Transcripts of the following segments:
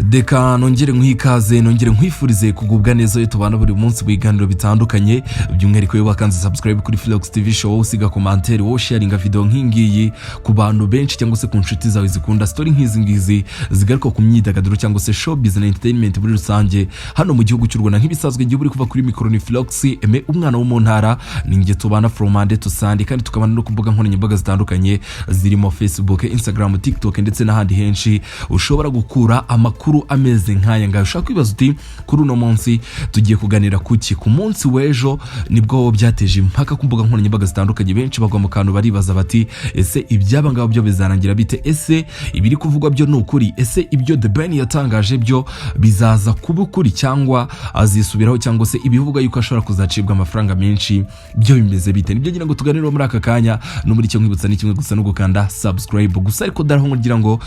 Deka nongere nk'ikaze nongere nkwifurize kugubwa neza tubana buri munsi biganiro bitandukanye by'umwihariko yo bakanze subscribe kuri Flux TV show usiga commentaire wo sharinga video nk'ingiyi ku bantu benshi cyangwa se ku nshuti zawe zikunda story nk'izi ngizi zigaruka ku myidagaduro cyangwa se show business entertainment muri rusange hano mu gihugu cy'u Rwanda nk'ibisazwe igihe buri kuva kuri micro ni Flux umwana wo mu ntara ninge tubana from Monday to Sunday kandi tukabana no kumbuga nkoranyambaga zitandukanye zirimo Facebook, Instagram, TikTok ndetse n'ahandi henshi ushobora gukura amakuru ameze nk'aya ngaho ushaka kwibaza uti kuri uno munsi tugiye kuganira kuki ku munsi w'ejo nibwo byateje impaka ku mbuga nkoranyambaga zitandukanye benshi bagwa mu kantu baribaza bati ese ibyaba ngabo byo bizarangira bite, ese ibiri kuvugwa byo n'ukuri, ese ibyo The Ben yatangaje byo bizaza kuba ukuri cyangwa azisubiraho cyangwa se ibivuga yuko ashobora kuzacibwa amafaranga menshi byo bimeze bite. Nibyo ngira ngo tuganire muri aka kanya no muri cyo nkwibutsa ni kimwe gusa no gukanda subscribe gusa ariko daraho ngira ngo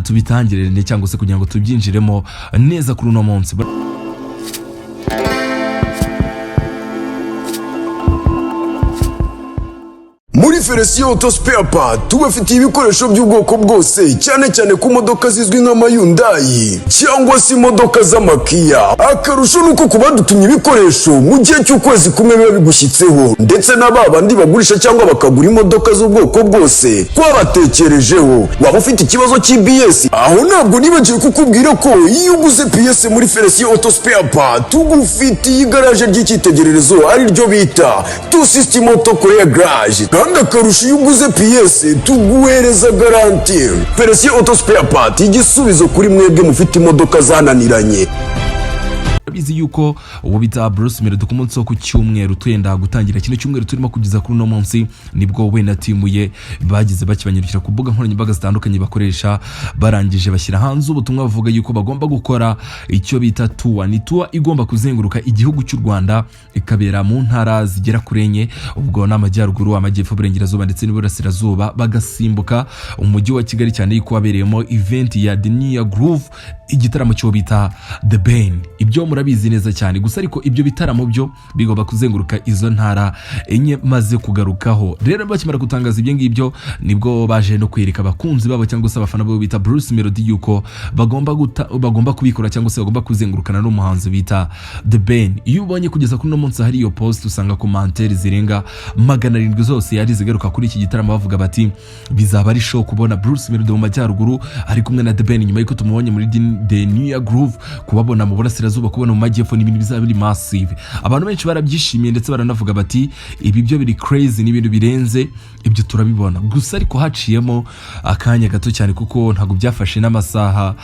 tubitangirire cyangwa se kugira ngo tubyinjiremo neza kuri uno munsi. Muri Felician Auto Spare Part tubafitiye ibikoresho by'ubwoko bwose cyane cyane ku modoka zizwi nka Hyundai cyangwa se imodoka z'amakia. Akarusho nuko kubadutumye ibikoresho mu gihe cy'ukwezi kumwe biba bigushyitseho ndetse n'ababandi bagurisha cyangwa bakagura imodoka z'ubwoko bwose twabatekerejeho. Waba ufite ikibazo cy'BS aho ntabwo nibagiwe kukubwira ko iyo uguze PS muri Felician Auto Spare Part tugufitiye igaraje ry'icyitegererezo ari ryo bita Two System Auto Korea Garage. Kandi akarusho iyo uguze PS tuguhereza garanti. Felician Auto Spare Part igisubizo kuri mwebwe mufite imodoka zananiranye. Bizi yuko uwo bita Bruce Melody ku munsi wo ku cyumweru twenda gutangira kino cyumweru turimo kugeza kuri no munsi nibwo we na timu ye bagize bakibanyirukira ku mbuga nkoranyambaga zitandukanye bakoresha barangije bashyira hanze ubutumwa bavuga yuko bagomba gukora icyo bita tour. Ni tour igomba kuzenguruka igihugu cy'u Rwanda ikabera mu ntara zigera kuri enye, ubwo n'amajyaruguru, amajyepfo, burengerazuba ndetse n'iburasirazuba, bagasimbuka umujyi wa Kigali cyane yuko wabereyemo event ya The New Groove, igitaramo cyo bita The Ben. Ibyo murabizi neza cyane gusa ariko ibyo bitaramo byo bigomba kuzenguruka izo ntara enye maze kugarukaho. Rero bakimara gutangaza ibyo ngibyo nibwo baje no kwereka abakunzi babo cyangwa se abafana babo bita Bruce Melody yuko bagomba kubikora cyangwa se bagomba kuzengurukana n'umuhanzi bita The Ben. Iyo ubonye kugeza kuri no munsi hari iyo post usanga commentaire zirenga 700 zose yari zigaruka kuri iki gitaramo bavuga bati bizaba ari show kubona Bruce Melody mu majyaruguru ari kumwe na The Ben nyuma y'uko tumubonye muri The New Groove, kubabona mu burasirazuba, kubona mu majyepfo n'ibintu bizaba biri massive. Abantu benshi barabyishimiye ndetse baranavuga bati ibi byo biri crazy n'ibintu birenze ibyo turabibona. Gusa ariko haciyemo akanya gato cyane kuko ntago byafashe n'amasaha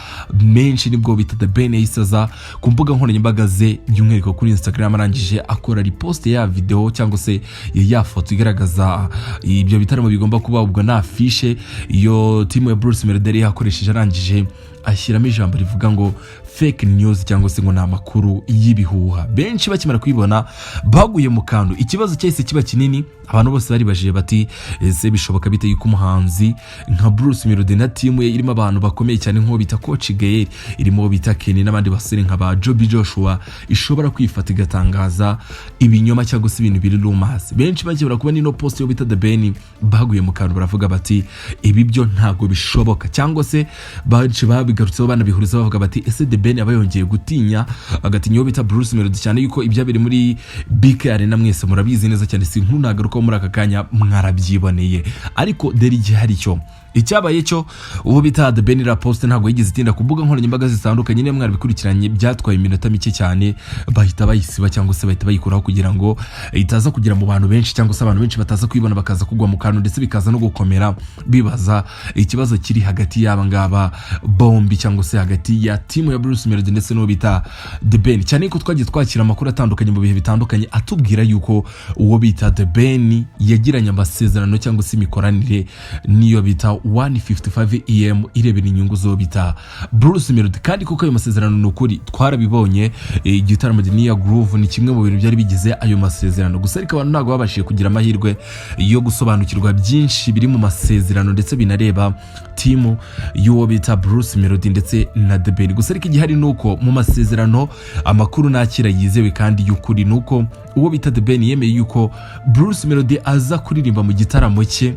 menshi nibwo bita The Ben yisaza ku mbuga nkoranyambaga ze by'umwihariko kuri Instagram arangije akora repost ya video cyangwa se ya foto igaragaza ibyo bitaramo bigomba kuba, ubwo na affiche iyo timu ya Bruce Melody yakoresheje arangije ashyiramo ijambo rivuga ngo fake news cyangwa se ngo ni amakuru y'ibihuha. Benshi bakimara kwibona baguye mu kantu, ikibazo cyahise kiba kinini. Abantu bose bari baje bati ese bishoboka bite yuko umuhanzi nka Bruce Melody na timu ye irimo abantu bakomeye cyane nko bita Coach Gael, irimo bita Kenny n'abandi basore nka ba Joby Joshua ishobora kwifata igatangaza ibinyoma cyangwa se ibintu biri rumors. Benshi bakibura kuba nino post yo bita The Ben baguye mu kantu baravuga bati ibi byo ntago bishoboka, cyangwa se baje babigarutseho banabihuriza bavuga bati ese The Ben abayongeye gutinya agatinya bita Bruce Melody cyane yuko ibyabere muri BK Arena mwese murabizi neza cyane, si nkuru nagaruka muri aka kanya mwarabyiboneye. Ariko deri igihe hari cyo icyabaye cyo uwo bita The Ben post ntabwo yigeze itinda ku mbuga nkoranyambaga zitandukanye, niyo mwarabikurikiranye byatwaye iminota mike cyane bahita bayisiba cyangwa se bahita bayikuraho kugira ngo itaza kugira mu bantu benshi cyangwa se abantu benshi bataza kwibona bakaza kugwa mu kantu ndetse bikaza no gukomera bibaza ikibazo kiri hagati y'aba ngaba bombi cyangwa se hagati ya timu ya Bruce Melody ndetse n'uwo bita The Ben. Cyane ko twagiye twakira amakuru atandukanye mu bihe bitandukanye atubwira yuko uwo bita The Ben yagiranye amasezerano cyangwa se imikoranire niyo bita 155 EM irebera inyungu zo bita Bruce Melody, kandi kuko ayo masezerano n'ukuri twarabibonye. Igitaramo The New Groove ni kimwe mu bintu byari bigize ayo masezerano, gusa ariko abantu ntago babashije kugira amahirwe yo gusobanukirwa byinshi biri mu masezerano ndetse binareba timu y'uwo bita Bruce Melody ndetse na The Ben. Gusa ariko igihari nuko mu masezerano amakuru nakira yizewe kandi y'ukuri nuko uwo bita The Ben yemeye yuko Bruce Melody aza kuririmba mu gitaramo cye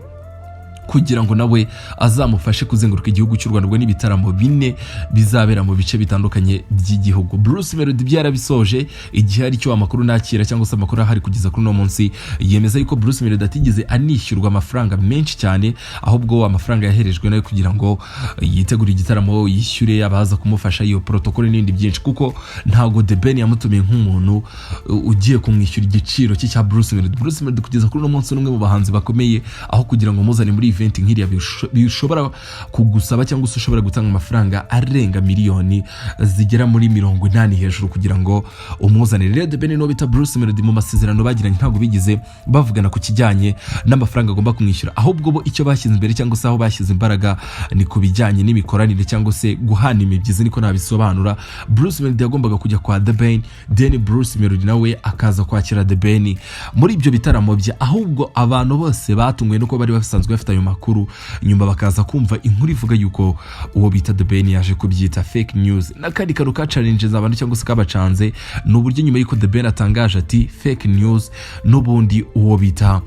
kugira ngo nawe azamufashe kuzenguruka igihugu cy'u Rwanda n'ibitaramo bine bizabera mu bice bitandukanye by'igihugu. Bruce Melody byarabisoje igihe ari cyo amakuru nakira cyangwa se amakuru ahari kugeza kuri no munsi yemeza yuko Bruce Melody atigeze anishyurwa amafaranga menshi cyane, ahubwo amafaranga yaherejwe nayo kugira ngo yitegure igitaramo, yishyure abaza kumufasha iyo protocol n'indi byinshi, kuko ntago The Ben yamutumiye nk'umuntu ugiye kumwishyura igiciro cya Bruce Melody. Bruce Melody kugeza kuri no munsi n'umwe mu bahanzi bakomeye, aho kugira ngo muzane muri event nk'iriya bishobora kugusaba cyangwa se ushobora gutanga amafaranga arenga miliyoni zigera muri 80 hejuru kugira ngo umuzanire. Rero The Ben no bita Bruce Melody mu masezerano bagiranye ntago bigize bavugana ku kijyanye n'amafaranga agomba kumwishyura, ahubwo bo icyo bashyize imbere cyangwa se aho bashyize imbaraga ni ku bijyanye n'imikoranire cyangwa se guhana imibyizi, niko nabisobanura. Bruce Melody yagombaga kujya kwa The Ben, then Bruce Melody nawe akaza kwakira The Ben muri ibyo bitaramo bye, ahubwo abantu bose batunguwe nuko bari basanzwe bafite ayo makuru, nyuma bakaza kumva inkuru ivuga yuko uwo bita The Ben yaje kubyita fake news. Nakandi kantu ka challenges abantu cyangwa se kabacanze n'uburyo nyuma yuko The Ben atangaje ati fake news, n'ubundi uwo bita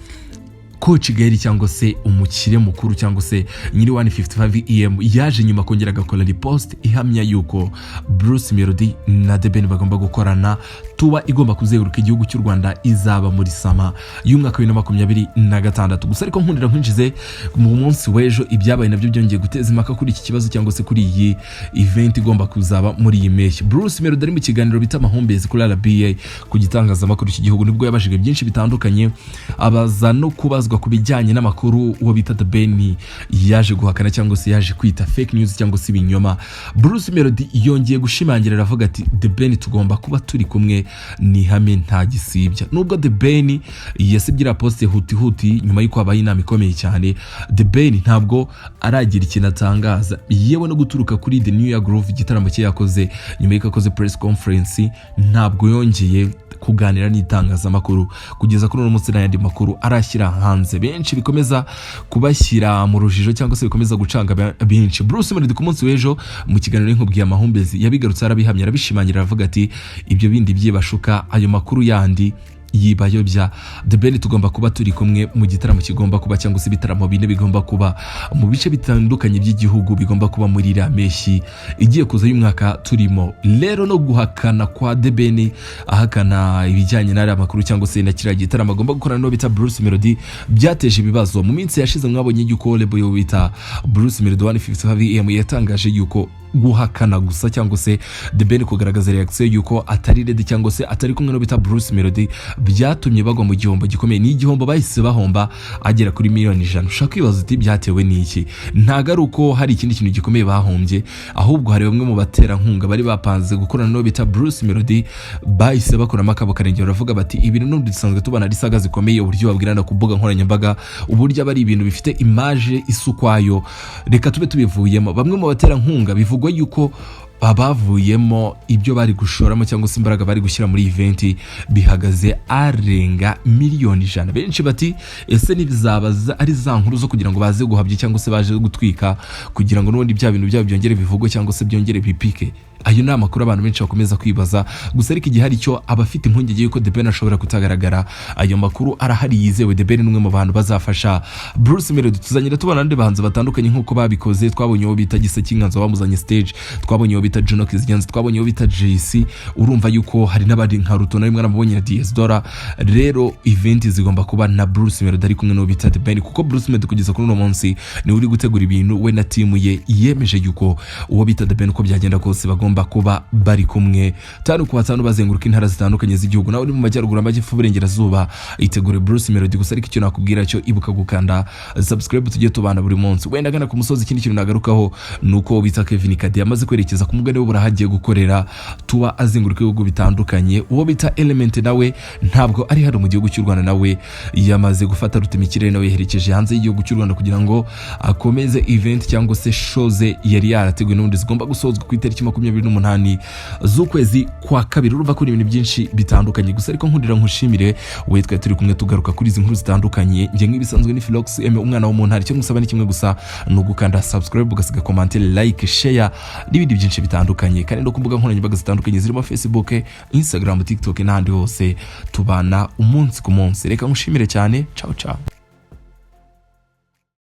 Coach Gaël cyangwa se umukire mukuru cyangwa se nyiri 155 EM yaje nyuma kongera agakora repost ihamya yuko Bruce Melody na The Ben bagomba gukorana tuba igomba kuzenguruka igihugu cy'u Rwanda, izaba muri sama y'umwaka wa 2026. Gusa ariko nkundira nkwinjize mu munsi w'ejo ibyabaye nabyo byongeye guteza impaka kuri iki kibazo cyangwa se kuri iyi event igomba kuzaba muri iyi mpeshyi. Bruce Melody ari mu kiganiro bita Mahombezi kuri RBA ku gitangazamakuru cy'igihugu nibwo yabashije byinshi bitandukanye, abaza no kubazwa ku bijyanye n'amakuru uwo bita The Ben yaje guhakana cyangwa se yaje kwita fake news cyangwa se ibinyoma. Bruce Melody yongeye gushimangira aravuga ati The Ben tugomba kuba turi kumwe ni hame nta gisibya. Nubwo The Ben yasibye poste huti nyuma y'uko habaye inama ikomeye cyane, The Ben ntabwo aragira ikintu atangaza, yewe no guturuka kuri The New Year Groove igitaramo cye yakoze nyuma y'uko akoze press conference ntabwo yongeye kuganira n'itangazamakuru kugeza kuri uno munsi n'ayandi makuru arashyira hanze. Benshi bikomeza kubashyira mu rujijo cyangwa se bikomeza gucanga benshi. Bruce Melody ku munsi w'ejo mu kiganiro n'inkubwiye Amahumbezi yabigarutse arabihamya, arabishimangira aravuga ati ibyo bindi byibashuka ayo makuru yandi yibayobya. The Ben tugomba kuba turi kumwe mu gitaramo kigomba kuba cyangwa se ibitaramo bine bigomba kuba mu bice bitandukanye by'igihugu, bigomba kuba muri Rameshyi igiye kuza y'umwaka turimo. Rero no guhakana kwa The Ben ahakana ibijyanye n'ari amakuru cyangwa se na kiriya gitaramo agomba gukorana no bita Bruce Melody byateje ibibazo. Mu minsi yashize mwabonye yuko label yo bita Bruce Melody 155 EM yatangaje yuko guhakana gusa cyangwa se The Ben kugaragaza reaction yuko atari ready cyangwa se atari kumwe no bita Bruce Melody byatumye bagwa mu gihombo gikomeye. Ni igihombo bahise bahomba agera kuri miliyoni 100. Ushaka kwibaza uti byatewe n'iki? Ntago ari uko hari ikindi kintu gikomeye bahombye, ahubwo hari bamwe mu batera nkunga bari bapanze gukorana no bita Bruce Melody bahise bakora amakabo karengero baravuga bati ibintu n'undi dusanzwe tubana risaga zikomeye, uburyo babwirana ku mbuga nkoranyambaga, uburyo abari ibintu bifite image isukwayo, reka tube tubivuyemo. Bamwe mu batera nkunga bivugwa yuko abavuyemo ibyo bari gushoramo cyangwa se imbaraga bari gushyira muri event bihagaze arenga miliyoni 100. Benshi bati ese nibizabaza ari za nkuru zo kugira ngo baze guhabye cyangwa se baje gutwika kugira ngo n'ubundi bya bintu byabo byongere bivugwe cyangwa se byongere bipike. Ayo ni amakuru abantu benshi bakomeza kwibaza. Gusa ariko igihe hari cyo abafite impungenge yuko The Ben ashobora kutagaragara, ayo makuru arahari yizewe. The Ben n'umwe mu bantu bazafasha Bruce Melody. Tuzanyira tubona andi bahanzi batandukanye nkuko babikoze. Twabonye uwo bita Gisa Kinganzo bamuzanye stage, twabonye uwo bita Juno Kizigenza, twabonye uwo bita JC. Urumva yuko hari n'abandi nka Ruto na rimwe namubonye na DS Dora. Rero event zigomba kuba na Bruce Melody ari kumwe no bita The Ben, kuko Bruce Melody kugeza kuri uno munsi ni uri gutegura ibintu we na team ye yemeje yuko uwo bita The Ben uko byagenda kose bagomba kuba bari kumwe 5 ku 5 bazenguruka intara zitandukanye z'igihugu. Nawe uri mu majyaruguru amajyepfo burengerazuba itegure Bruce Melody. Gusa ariko icyo nakubwira cyo ibuka gukanda subscribe tujye tubana buri munsi. Wenda gana ku musozi ikindi kintu nagarukaho nuko bita Kevin Kade yamaze kwerekeza ku mugani w'uburahagiye gukorera tuba azenguruka ibihugu bitandukanye. Uwo bita Element nawe ntabwo ari hano mu gihugu cy'u Rwanda, nawe yamaze gufata rutemikire nawe yerekeje hanze y'igihugu cy'u Rwanda kugira ngo akomeze event cyangwa se shows yari yarateguye n'undi zigomba gusozwa ku itariki 28 z'ukwezi kwa kabiri. Urumva ko ibintu byinshi bitandukanye. Gusa ariko nkundira nkushimire we twa turi kumwe tugaruka kuri izi nkuru zitandukanye. Nge nk'ibisanzwe ni Philox umwana wo mu ntari. Cyo ngusaba ni kimwe gusa no gukanda subscribe ugasiga commentaire, like, share n'ibindi byinshi bitandukanye, kandi no ku mbuga nkoranyambaga zitandukanye zirimo Facebook, Instagram, TikTok n'ahandi hose tubana umunsi ku munsi. Reka nkushimire cyane. Ciao ciao.